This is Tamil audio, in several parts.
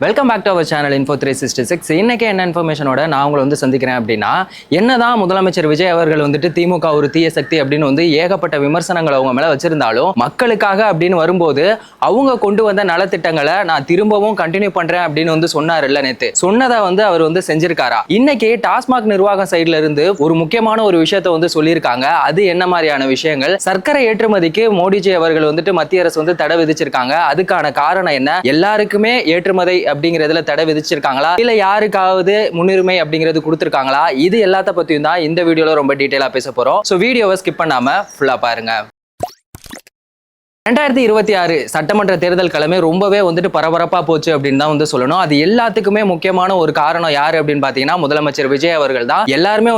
Welcome back to our channel Info 366. இன்னைக்கு என்ன இன்ஃபர்மேஷனோட நான் உங்களை சந்திக்கிறேன் அப்படின்னா, என்னதான் முதலமைச்சர் விஜய் அவர்கள் திமுக ஒரு தீய சக்தி அப்படின்னு ஏகப்பட்ட விமர்சனங்களை அவங்க மேல வச்சிருந்தாலும், மக்களுக்காக அப்படின்னு வரும்போது அவங்க கொண்டு வந்த நலத்திட்டங்களை நான் திரும்பவும் கண்டினியூ பண்றேன் அப்படின்னு சொன்னார்ல நேத்து. சொன்னதை அவர் செஞ்சிருக்காரா? இன்னைக்கு டாஸ்மாக் நிர்வாகம் சைட்ல இருந்து ஒரு முக்கியமான ஒரு விஷயத்தை சொல்லியிருக்காங்க. அது என்ன மாதிரியான விஷயங்கள்? சர்க்கரை ஏற்றுமதிக்கு மோடிஜி அவர்கள் மத்திய அரசு தடை விதிச்சிருக்காங்க. அதுக்கான காரணம் என்ன? எல்லாருக்குமே ஏற்றுமதி அப்படிங்கிறதுல தடை விதிச்சிருக்காங்களா, இல்ல யாருக்காவது முன்னுரிமை அப்படிங்கிறது கொடுத்திருக்காங்களா? இது எல்லாத்த பத்தியும் தான் இந்த வீடியோல ரொம்ப டீடைலா பேச போறோம். சோ வீடியோவை ஸ்கிப் பண்ணாம ஃபுல்லா பாருங்க. 2026 சட்டமன்ற தேர்தல் கிழமை ரொம்பவே பரபரப்பா போச்சு அப்படின்னு தான் சொல்லணும். அது எல்லாத்துக்குமே முக்கியமான ஒரு காரணம் யாரு அப்படின்னு பாத்தீங்கன்னா, முதலமைச்சர் விஜய் அவர்கள் தான். எல்லாருமே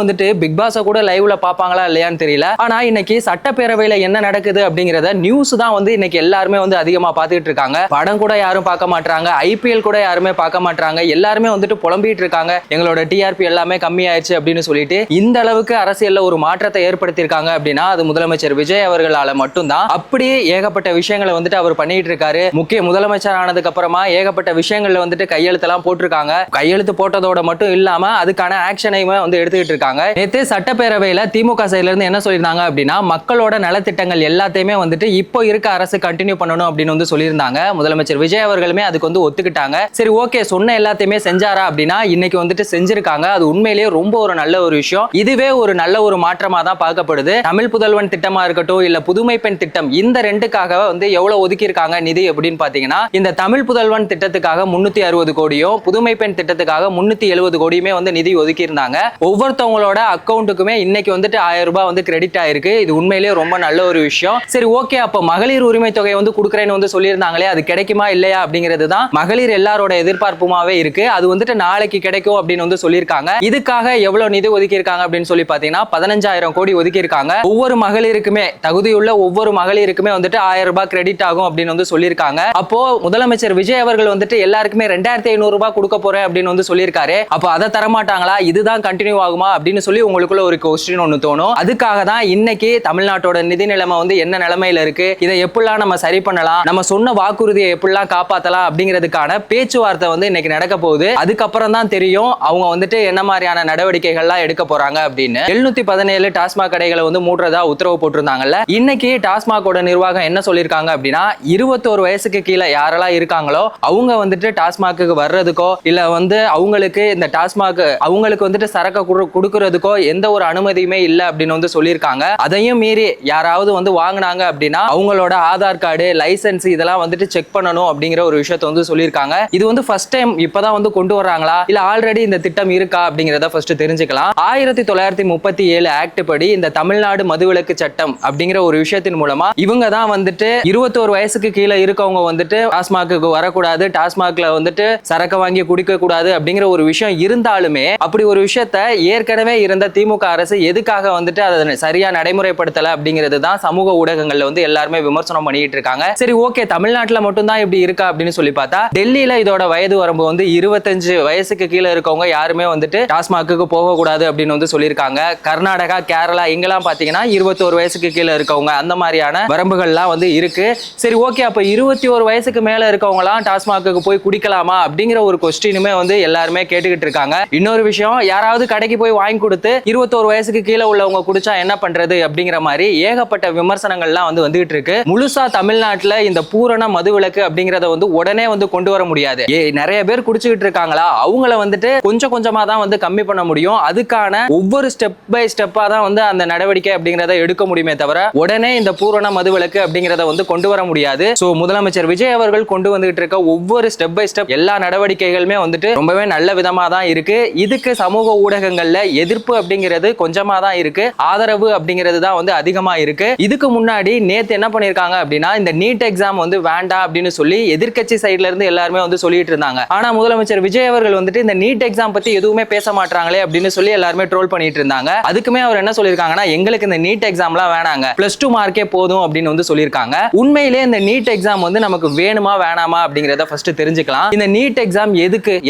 பிக் பாஸ கூட லைவ்ல பாப்பாங்களா இல்லையான்னு தெரியல. ஆனா இன்னைக்கு சட்டப்பேரவையில என்ன நடக்குது அப்படிங்கறத நியூஸ் தான் இன்னைக்கு எல்லாருமே அதிகமா பாத்துக்கிட்டு இருக்காங்க. படம் கூட யாரும் பார்க்க மாட்டாங்க, IPL கூட யாருமே பார்க்க மாட்டாங்க. எல்லாருமே புலம்பிட்டு இருக்காங்க, எங்களோட TRP எல்லாமே கம்மி ஆயிடுச்சு அப்படின்னு சொல்லிட்டு. இந்த அளவுக்கு அரசியல்ல ஒரு மாற்றத்தை ஏற்படுத்தியிருக்காங்க அப்படின்னா அது முதலமைச்சர் விஜய் அவர்களால மட்டும்தான். அப்படியே ஏகப்பட்ட விஷயங்களை அவர் பண்ணிட்டு இருக்காரு. முக்கிய முதலமைச்சர் ஆனதுக்கு அப்புறமா ஏகப்பட்ட விஷயங்கள்ல கையெழுத்தெல்லாம் போட்டிருக்காங்க. கையெழுத்து போட்டதோட மட்டும் இல்லாம அதுக்கான ஆக்ஷனையுமே எடுத்துக்கிட்டு இருக்காங்க. நேத்து சட்டப்பேரவையில திமுக சைட்ல இருந்து என்ன சொல்லியிருந்தாங்க அப்படின்னா, மக்களோட நலத்திட்டங்கள் எல்லாத்தையுமே இப்போ இருக்க அரசு கண்டினியூ பண்ணணும் அப்படின்னு சொல்லியிருந்தாங்க. முதலமைச்சர் விஜய் அவர்களுமே அதுக்கு ஒத்துக்கிட்டாங்க. சரி ஓகே, சொன்ன எல்லாத்தையுமே செஞ்சாரா அப்படின்னா இன்னைக்கு செஞ்சிருக்காங்க. அது உண்மையிலேயே ரொம்ப ஒரு நல்ல ஒரு விஷயம். இதுவே ஒரு நல்ல ஒரு மாற்றமா தான் பார்க்கப்படுது. தமிழ் புதல்வன் திட்டமா இருக்கட்டும், இல்ல புதுமை பெண் திட்டம், இந்த ரெண்டுக்காக எவ்வளவு ஒதுக்கி இருக்காங்க நிதி அப்படின்னு பாத்தீங்கன்னா, இந்த தமிழ் புதல்வன் திட்டத்துக்காக 360 கோடியும், புதுமை பெண் திட்டத்துக்காக 370 கோடியுமே நிதி ஒதுக்கி இருந்தாங்க. ஒவ்வொருத்தவங்களோட அக்கௌண்ட்டுக்குமே இன்னைக்கு 1000 ரூபாய் கிரெடிட் ஆயிருக்கு. இது உண்மையிலேயே ரொம்ப நல்ல ஒரு விஷயம். சரி ஓகே, அப்ப மகளிர் உரிமை தொகை கொடுக்குறேன்னு சொல்லியிருந்தாங்களே, அது கிடைக்குமா இல்லையா அப்படிங்கிறது தான் மகளிர் எல்லாரோட எதிர்பார்ப்புமாவே இருக்கு. அது நாளைக்கு கிடைக்கும் அப்படின்னு சொல்லியிருக்காங்க. இதுக்காக எவ்வளவு நிதி ஒதுக்கி இருக்காங்க அப்படின்னு சொல்லி பாத்தீங்கன்னா 15,000 கோடி ஒதுக்கி இருக்காங்க. ஒவ்வொரு மகளிருக்குமே, தகுதியுள்ள ஒவ்வொரு மகளிருக்குமே 1000 ரூபாய் கிரெடிட் ஆகும் அப்படின்னு சொல்லியிருக்காங்க. அப்போ முதலமைச்சர் விஜய் அவர்கள் எல்லாருக்குமே 2500 ரூபாய் கொடுக்க போறேன் அப்படின்னு சொல்லியிருக்காரு. அப்போ அதை தரமாட்டாங்களா? இதுதான் கண்டினியூ ஆகுமா அப்படின்னு சொல்லி உங்களுக்குள்ள ஒரு கொஸ்டின் ஒன்று தோணும். அதுக்காக தான் இன்னைக்கு தமிழ்நாட்டோட நிதி நிலைமை என்ன நிலைமையில இருக்கு, இதை எப்படிலாம் நம்ம சரி பண்ணலாம், நம்ம சொன்ன வாக்குறுதியை எப்படிலாம் காப்பாத்தலாம் அப்படிங்கிறதுக்கான பேச்சுவார்த்தை இன்னைக்கு நடக்க போகுது. அதுக்கப்புறம் தான் தெரியும் அவங்க என்ன மாதிரியான நடவடிக்கைகள்லாம் எடுக்க போறாங்க அப்படின்னு. 717 டாஸ்மாக் கடைகளை மூடுறதா உத்தரவு போட்டிருந்தாங்கல்ல. இன்னைக்கு டாஸ்மாகோட நிர்வாகம் என்ன சொல்லியிருக்காங்க அப்படின்னா, 21 வயசுக்கு கீழே யாரெல்லாம் இருக்காங்களோ அவங்க டாஸ்மாக்கு வர்றதுக்கோ இல்ல அவங்களுக்கு இந்த டாஸ்மாக் அவங்களுக்கு சரக்கு கொடுக்கறதுக்கோ எந்த ஒரு அனுமதியுமே இல்லை அப்படின்னு சொல்லியிருக்காங்க. அதையும் மீறி யாராவது வாங்கினாங்க அப்படின்னா அவங்களோட ஆதார் கார்டு, லைசன்ஸ் இதெல்லாம் செக் பண்ணணும் அப்படிங்கிற ஒரு விஷயத்தை சொல்லியிருக்காங்க. இது ஃபர்ஸ்ட் டைம் இப்பதான் கொண்டு வர்றாங்களா இல்ல ஆல்ரெடி இந்த திட்டம் இருக்கா அப்படிங்கிறத ஃபர்ஸ்ட் தெரிஞ்சுக்கலாம். 1937 ஆக்ட் படி இந்த தமிழ்நாடு மதுவிலக்கு சட்டம் அப்படிங்கிற ஒரு விஷயத்தின் மூலமா இவங்க தான் 21 வயசுக்கு கீழே இருக்கவங்க டாஸ்மாக்கு வரக்கூடாது, டாஸ்மாக்ல சரக்கு வாங்கி குடிக்க கூடாது அப்படிங்கிற ஒரு விஷயம் இருந்தாலுமே, அப்படி ஒரு விஷயத்த ஏற்கனவே இருந்த திமுக அரசு எதுக்காக அதை சரியா நடைமுறைப்படுத்தல அப்படிங்கிறது தான் சமூக ஊடகங்கள்ல எல்லாருமே விமர்சனம் பண்ணிட்டு இருக்காங்க. சரி ஓகே, தமிழ்நாட்டுல மட்டும் தான் இப்படி இருக்கா அப்படின்னு சொல்லி பார்த்தா, டெல்லியில இதோட வயது வரம்பு 25 வயசுக்கு கீழே இருக்கவங்க யாருமே டாஸ்மாக்கு போக கூடாது அப்படின்னு சொல்லியிருக்காங்க. கர்நாடகா, கேரளா இங்கெல்லாம் பாத்தீங்கன்னா 21 வயசுக்கு கீழே இருக்கவங்க அந்த மாதிரியான வரம்புகள்லாம் இருக்கு. சரி ஓகே, அப்ப 21 வயசுக்கு மேல இருக்கவங்கலாம் டாஸ்மாக்கு போய் குடிக்கலாமா அப்படிங்கிற ஒரு கொஸ்டினுமே எல்லாருமே கேட்டுக்கிட்டு இருக்காங்க. இன்னொரு விஷயம், யாராவது கடைக்கு போய் வாங்கி கொடுத்து 21 வயசுக்கு கீழே உள்ளவங்க குடிச்சா என்ன பண்றது அப்படிங்கிற மாதிரி ஏகப்பட்ட விமர்சனங்கள்லாம் வந்துகிட்டு இருக்கு. முழுசா தமிழ்நாட்டுல இந்த பூரண மதுவிலக்கு அப்படிங்கறத உடனே கொண்டு வர முடியாது. நிறைய பேர் குடிச்சுக்கிட்டு இருக்காங்களா, அவங்கள கொஞ்சம் கொஞ்சமா தான் கம்மி பண்ண முடியும். அதுக்கான ஒவ்வொரு ஸ்டெப் பை ஸ்டெப்பா தான் அந்த நடவடிக்கை அப்படிங்கறத எடுக்க முடியுமே தவிர உடனே இந்த பூரண மதுவிலக்கு அப்படிங்கறத கொண்டு வர முடியாது. சோ முதலமைச்சர் விஜய் அவர்கள் கொண்டு வந்துட்டு இருக்க ஒவ்வொரு ஸ்டெப் பை ஸ்டெப் எல்லா நடவடிக்கைகளுமே ரொம்பவே நல்ல விதமா தான் இருக்கு. இதுக்கு சமூக ஊடகங்கள்ல எதிர்ப்பு அப்படிங்கிறது கொஞ்சமா தான் இருக்கு, ஆதரவு அப்படிங்கிறது தான் அதிகமா இருக்கு. இதுக்கு முன்னாடி நேத்து என்ன பண்ணிருக்காங்க அப்படின்னா, இந்த நீட் எக்ஸாம் வேண்டாம் அப்படின்னு சொல்லி எதிர்க்கட்சி சைட்ல இருந்து எல்லாருமே சொல்லிட்டு இருந்தாங்க. ஆனா முதலமைச்சர் விஜய் அவர்கள் இந்த நீட் எக்ஸாம் பத்தி எதுவுமே பேச மாட்டாங்களே அப்படின்னு சொல்லி எல்லாருமே ட்ரோல் பண்ணிட்டு இருந்தாங்க. அதுக்குமே அவர் என்ன சொல்லிருக்காங்கன்னா, எங்களுக்கு இந்த நீட் எக்ஸாம்லாம் வேணாங்க, +2 மார்க்கே போதும் அப்படின்னு சொல்லியிருக்காங்க. இருக்காங்க. உண்மையிலே இந்த நீட் எக்ஸாம் வந்து நமக்கு வேணுமா வேணாமா அப்படிங்கறத ஃபர்ஸ்ட் தெரிஞ்சுக்கலாம். இந்த நீட் எக்ஸாம்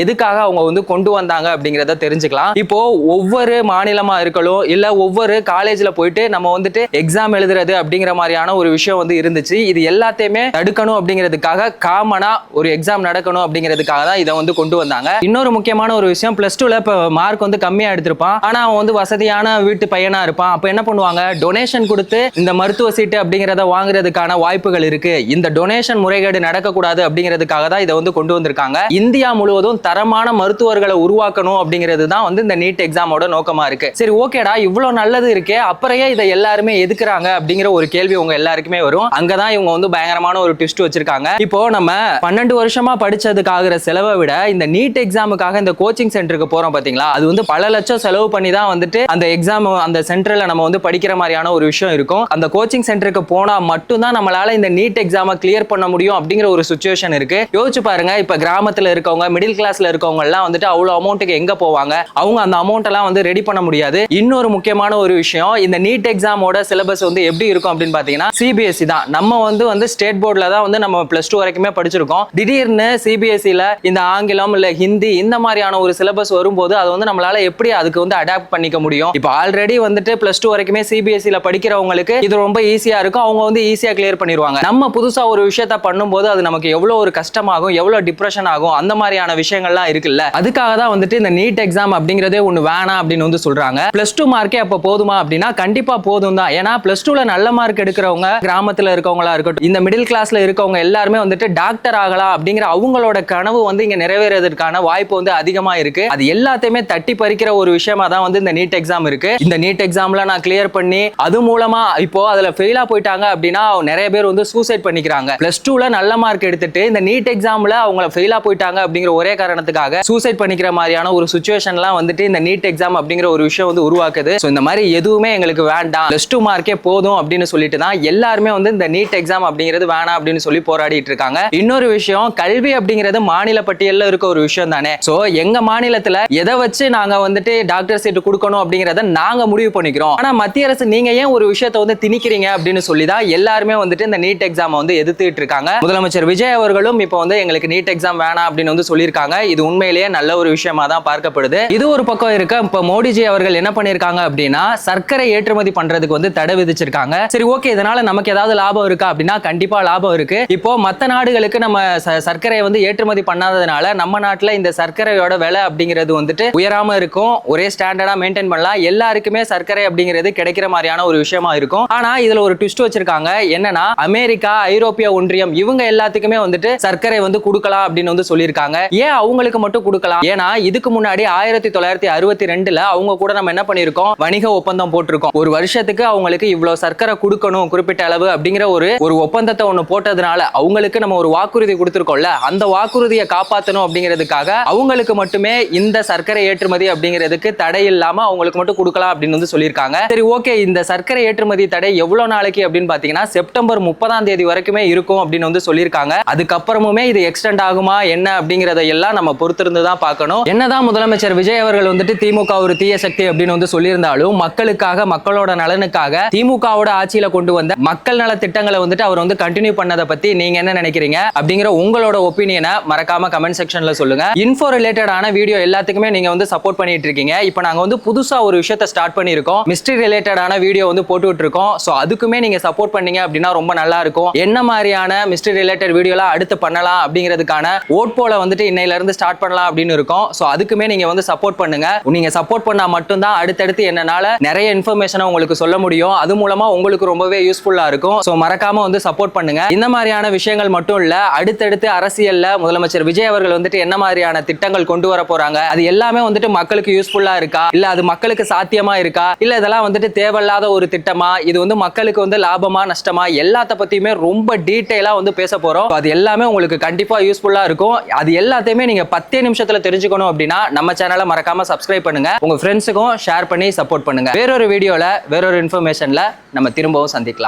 எதுக்காக அவங்க வந்து கொண்டு வந்தாங்க அப்படிங்கறத தெரிஞ்சுக்கலாம். இப்போ ஒவ்வொரு மாநிலமா இருக்கணும் இல்ல ஒவ்வொரு காலேஜ்ல போயிட்டு நம்ம வந்துட்டு எக்ஸாம் எழுதுறது அப்படிங்கிற மாதிரியான ஒரு விஷயம் வந்து இருந்துச்சு. இது எல்லாத்தையுமே தடுக்கணும் அப்படிங்கிறதுக்காக காமனா ஒரு எக்ஸாம் நடக்கணும் அப்படிங்கிறதுக்காக தான் இதை வந்து கொண்டு வந்தாங்க. இன்னொரு முக்கியமான ஒரு விஷயம், பிளஸ் டூல இப்ப மார்க் வந்து கம்மியா எடுத்திருப்பான், ஆனா அவன் வந்து வசதியான வீட்டு பையனா இருப்பான். அப்ப என்ன பண்ணுவாங்க, டொனேஷன் கொடுத்து இந்த மருத்துவ சீட்டு அப்படிங்கறத வாங்குறதுக்கான வாய்ப்புகள் இருக்கு. இந்த டொனேஷன் முறைகேடு நடக்கக்கூடாது அப்படிங்கிறதுக்காக தான் இதை வந்து கொண்டு வந்திருக்காங்க. இந்தியா முழுவதும் தரமான மருத்துவர்களை உருவாக்கணும் அப்படிங்கிறது தான் வந்து இந்த நீட் எக்ஸாமோட நோக்கமா இருக்கு. சரி, ஓகேடா, இவ்வளவு நல்லது இருக்கே, அப்புறம் இதை எல்லாருமே எதுக்குறாங்க அப்படிங்கிற ஒரு கேள்வி உங்க எல்லாருக்குமே வரும். அங்கதான் இவங்க வந்து பயங்கரமான ஒரு ட்விஸ்ட் வச்சிருக்காங்க. இப்போ நம்ம 12 வருஷமா படிச்சதுக்கு ஆகிற செலவை விட இந்த நீட் எக்ஸாமுக்காக இந்த கோச்சிங் சென்டருக்கு போறோம் பாத்தீங்களா, அது வந்து பல லட்சம் செலவு பண்ணி தான் வந்துட்டு அந்த எக்ஸாம் அந்த சென்டர்ல நம்ம வந்து படிக்கிற மாதிரியான ஒரு விஷயம் இருக்கும். அந்த கோச்சிங் சென்டருக்கு போனா மட்டும் தான் நம்மளால இந்த நீட் எக்ஸாமை கிளியர் பண்ண முடியும் அப்படிங்கிற ஒரு சிச்சுவேஷன் இருக்கு. யோசிச்சு பாருங்க, இப்ப கிராமத்துல இருக்கவங்க, மிடில் கிளாஸ்ல இருக்கவங்க எல்லாம் வந்துட்டு அவ்வளவு அமௌண்ட்டுக்கு எங்க போவாங்க? அவங்க அந்த அமௌண்ட் எல்லாம் வந்து ரெடி பண்ண முடியாது. இன்னொரு முக்கியமான ஒரு விஷயம், இந்த நீட் எக்ஸாமோட சிலபஸ் வந்து எப்படி இருக்கும் அப்படின்னு பாத்தீங்கன்னா சிபிஎஸ்இ தான். நம்ம வந்து ஸ்டேட் போர்ட்ல தான் வந்து நம்ம பிளஸ் 2 வரைக்குமே படிச்சிருக்கோம். திடீர்னு சிபிஎஸ்இல இந்த ஆங்கிலம் இல்ல ஹிந்தி இந்த மாதிரியான ஒரு சிலபஸ் வரும்போது அது வந்து நம்மளால எப்படி அதுக்கு வந்து அடாப்ட் பண்ணிக்க முடியும்? இப்போ ஆல்ரெடி வந்துட்டு பிளஸ் 2 வரைக்குமே சிபிஎஸ்இல படிக்கிறவங்களுக்கு இது ரொம்ப ஈஸியா இருக்கும், அவங்க வந்து ஈஸியா கிளியர் பண்ணிடுவாங்க. நம்ம புதுசா ஒரு விஷயத்த பண்ணும்போது அது நமக்கு எவ்வளவு ஒரு கஷ்டமாகும், எவ்வளவு டிப்ரெஷன் ஆகும், அந்த மாதிரியான விஷயங்கள்லாம் இருக்குல்ல. அதுக்காக தான் வந்துட்டு இந்த நீட் எக்ஸாம் அப்படிங்கறதே ஒண்ணு வேணாம் அப்படின்னு வந்து சொல்றாங்க. பிளஸ் 2 மார்க்கே அப்ப போதுமா அப்படின்னா கண்டிப்பா போதும் தான். ஏன்னா பிளஸ் 2ல நல்ல மார்க் எடுக்கிறவங்க, கிராமத்துல இருக்கவங்களா இருக்கட்டும், இந்த மிடில் கிளாஸ்ல இருக்கவங்க எல்லாருமே வந்துட்டு டாக்டர் ஆகலாம் அப்படிங்கிற அவங்களோட கனவு வந்து இங்க நிறைவேறதுக்கான வாய்ப்பு வந்து அதிகமா இருக்கு. அது எல்லாத்தையுமே தட்டி பறிக்கிற ஒரு விஷயமா தான் வந்து இந்த நீட் எக்ஸாம் இருக்கு. இந்த நீட் எக்ஸாம்ல நான் கிளியர் பண்ணி அது மூலமா இப்போ அதுல ஃபெயிலா போயிட்டாங்க அப்படின்னா நிறைய பேர் வந்து சூசைட் பண்ணிக்கிறாங்க. பிளஸ் 2ல நல்ல மார்க் எடுத்துட்டு இந்த நீட் எக்ஸாம்ல அவங்க ஃபெயிலா போயிட்டாங்க அப்படிங்கிற ஒரே காரணத்துக்காக சூசைட் பண்ணிக்கிற மாதிரியான ஒரு சிச்சுவேஷன்லாம் வந்துட்டு இந்த நீட் எக்ஸாம் அப்படிங்கிற ஒரு விஷயம் வந்து உருவாக்குது. இந்த மாதிரி எதுவுமே எங்களுக்கு வேண்டாம், பிளஸ் 2 மார்க்கே போதும் அப்படின்னு சொல்லிட்டு தான் எல்லாருமே வந்து இந்த நீட் எக்ஸாம் அப்படிங்கிறது வேணாம் அப்படின்னு சொல்லி போராடிட்டு இருக்காங்க. இன்னொரு விஷயம், கல்வி அப்படிங்கிறது மாநில பட்டியல்ல இருக்க ஒரு விஷயம் தானே. சோ எங்க மாநிலத்துல எதை வச்சு நாங்க வந்துட்டு டாக்டர் சீட் கொடுக்கணும் அப்படிங்கறத நாங்க முடிவு பண்ணிக்கிறோம். ஆனா மத்திய அரசு நீங்க ஏன் ஒரு விஷயத்தை வந்து திணிக்கிறீங்க அப்படின்னு சொல்லி தான் எல்லாருமே வந்துட்டு இந்த நீட் எக்ஸாம் வந்து எதிர்த்துட்டு இருக்காங்க. முதலமைச்சர் விஜய் அவர்களும் இப்போ வந்து எங்களுக்கு நீட் எக்ஸாம் வேணாம் அப்படின்னு வந்து சொல்லியிருக்காங்க. இது உண்மையிலேயே நல்ல ஒரு விஷயமா தான் பார்க்கப்படுது. இது ஒரு பக்கம் இருக்க, இப்ப மோடிஜி அவர்கள் என்ன பண்ணிருக்காங்க அப்படின்னா சர்க்கரை ஏற்றுமதி பண்றதுக்கு வந்து தடை விதிச்சிருக்காங்க. சரி, ஓகே, இதனால நமக்கு ஏதாவது லாபம் இருக்கா அப்படின்னா கண்டிப்பா லாபம் இருக்கு. இப்போ மத்த நாடுகளுக்கு நம்ம சர்க்கரையை வந்து ஏற்றுமதி பண்ணாததுனால நம்ம நாட்டுல இந்த சர்க்கரையோட விலை அப்படிங்கிறது வந்துட்டு உயராம இருக்கும். ஒரே ஸ்டாண்டர்டா மெயின்டைன் பண்ணலாம், எல்லாருக்குமே சர்க்கரை அப்படிங்கிறது கிடைக்கிற மாதிரியான ஒரு விஷயமா இருக்கும். ஆனா இதுல ஒரு ட்விஸ்ட் வச்சிருக்காங்க. என்னன்னா அமெரிக்கா, ஐரோப்பிய ஒன்றியம் இவங்க எல்லாத்துக்குமே வந்துட்டு சர்க்கரை வந்து கொடுக்கலாம் அப்படின்னு வந்து சொல்லியிருக்காங்க. ஏன் அவங்களுக்கு மட்டும் கொடுக்கலாம்? ஏன்னா இதுக்கு முன்னாடி 1962ல அவங்க கூட நம்ம என்ன பண்ணிருக்கோம், வணிக ஒப்பந்தம் போட்டிருக்கோம். ஒரு வருஷத்துக்கு அவங்களுக்கு இவ்வளவு சர்க்கரை கொடுக்கணும் குறிப்பிட்ட அளவு அப்படிங்கிற ஒரு ஒப்பந்தத்தை ஒண்ணு போட்டதுனால அவங்களுக்கு நம்ம ஒரு வாக்குறுதி கொடுத்திருக்கோம்ல, அந்த வாக்குறுதியை காப்பாற்றணும் அப்படிங்கிறதுக்காக அவங்களுக்கு மட்டுமே இந்த சர்க்கரை ஏற்றுமதி அப்படிங்கிறதுக்கு தடை இல்லாம அவங்களுக்கு மட்டும் கொடுக்கலாம் அப்படின்னு வந்து சொல்லியிருக்காங்க. சரி, ஓகே, இந்த சர்க்கரை ஏற்றுமதி தடை எவ்வளவு நாளைக்கு அப்படின்னு பாத்தீங்கன்னா செப்டம்பர் 30ஆம் தேதி வரைக்குமே இருக்கும் அப்படின்னு வந்து சொல்லியிருக்காங்க. அதுக்கப்புறமுமே இது எக்ஸ்டெண்ட் ஆகுமா என்ன அப்படிங்கறத எல்லாம் நம்ம பொறுத்திருந்து தான் பார்க்கணும். என்னதான் முதலமைச்சர் விஜய் அவர்கள் வந்துட்டு திமுக ஒரு தீய சக்தி அப்படின்னு வந்து சொல்லியிருந்தாலும் மக்களுக்காக, மக்களோட நலனுக்காக திமுகவோட ஆட்சியில கொண்டு வந்த மக்கள் நல திட்டங்களை வந்துட்டு அவர் வந்து கண்டினியூ பண்ணதை பத்தி நீங்க என்ன நினைக்கிறீங்க அப்படிங்கிற உங்களோட ஒப்பீனியனை மறக்காம கமெண்ட் செக்ஷன்ல சொல்லுங்க. இன்ஃபோ ரிலேட்டடான வீடியோ எல்லாத்துக்குமே நீங்க வந்து சப்போர்ட் பண்ணிட்டு இருக்கீங்க. இப்போ நாங்க வந்து புதுசா ஒரு விஷயத்தை ஸ்டார்ட் பண்ணியிருக்கோம், மிஸ்ட்ரி ரிலேட்டடான வீடியோ வந்து போட்டுட்டு இருக்கோம். சோ அதுக்குமே நீங்க சப்போர்ட் பண்ணீங்க அப்படின்னா ரொம்ப நல்லா இருக்கும். என்ன மாதிரியான மிஸ்ட்ரி ரிலேட்டட் வீடியோலாம் அடுத்து பண்ணலாம் அப்படிங்கிறதுக்கான ஓட் போல வந்துட்டு இன்னையில இருந்து ஸ்டார்ட் பண்ணலாம் அப்படின்னு இருக்கும். சோ அதுக்குமே நீங்க வந்து சப்போர்ட் பண்ணுங்க. நீங்க சப்போர்ட் பண்ணா மட்டும்தான் அடுத்தடுத்து என்னனால நிறைய இன்ஃபர்மேஷனை உங்களுக்கு சொல்ல முடியும். அது மூலமா உங்களுக்கு ரொம்பவே யூஸ்ஃபுல்லா இருக்கும். சோ மறக்காம வந்து சப்போர்ட் பண்ணுங்க. இந்த மாதிரியான விஷயங்கள் மட்டும் இல்ல, அடுத்தடுத்து அரசியல்ல முதலமைச்சர் விஜய் அவர்கள் வந்துட்டு என்ன மாதிரியான திட்டங்கள் கொண்டு வர போறாங்க, அது எல்லாமே வந்துட்டு மக்களுக்கு யூஸ்ஃபுல்லா இருக்கா, இல்ல அது மக்களுக்கு சாத்தியமா இருக்கா, இல்ல இதெல்லாம் வந்துட்டு தேவையில்லாத ஒரு திட்டமா, இது வந்து மக்களுக்கு வந்து லாபமா நஷ்டமா, எல்லாத்த பத்தியுமே ரொம்ப டீடைலா வந்து பேச போறோம். அது எல்லாமே உங்களுக்கு கண்டிப்பா யூஸ்ஃபுல்லா இருக்கும். அது எல்லாத்தையுமே நீங்க 10 நிமிஷத்துல தெரிஞ்சுக்கணும் அப்படின்னா நம்ம சேனலை மறக்காம சப்ஸ்கிரைப் பண்ணுங்க, உங்க ஃப்ரெண்ட்ஸுக்கும் ஷேர் பண்ணி சப்போர்ட் பண்ணுங்க. வேறொரு வீடியோல வேறொரு இன்ஃபர்மேஷன்ல நம்ம திரும்பவும் சந்திக்கலாம்.